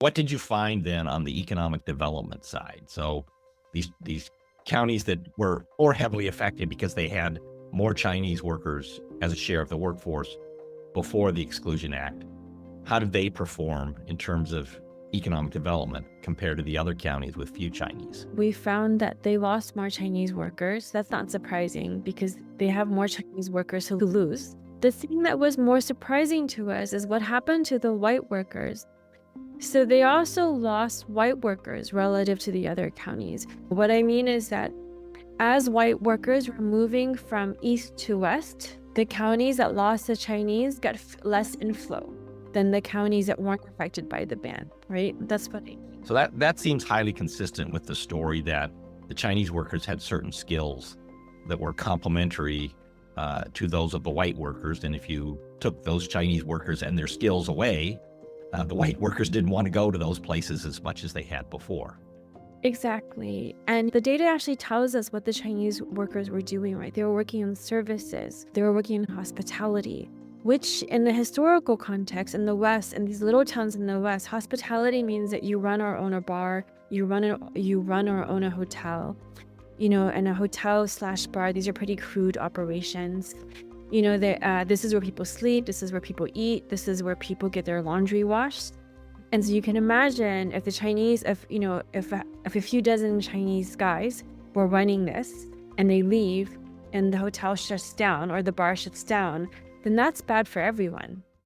What did you find then on the economic development side? So these counties that were more heavily affected because they had more Chinese workers as a share of the workforce before the Exclusion Act, how did they perform in terms of economic development compared to the other counties with few Chinese? We found that they lost more Chinese workers. That's not surprising because they have more Chinese workers who lose. The thing that was more surprising to us is what happened to the white workers. So they also lost white workers relative to the other counties. What I mean is that as white workers were moving from east to west, the counties that lost the Chinese got less inflow than the counties that weren't affected by the ban, right? That's what I mean. So that seems highly consistent with the story that the Chinese workers had certain skills that were complementary to those of the white workers. And if you took those Chinese workers and their skills away, the white workers didn't want to go to those places as much as they had before. Exactly. And the data actually tells us what the Chinese workers were doing, right? They were working in services, they were working in hospitality, which in the historical context in the West, in these little towns in the West, hospitality means that you run or own a bar, you run or own a hotel, and a hotel slash bar. These are pretty crude operations. This is where people sleep, this is where people eat, this is where people get their laundry washed. And so you can imagine if the Chinese, if a few dozen Chinese guys were running this and they leave and the hotel shuts down or the bar shuts down, then that's bad for everyone.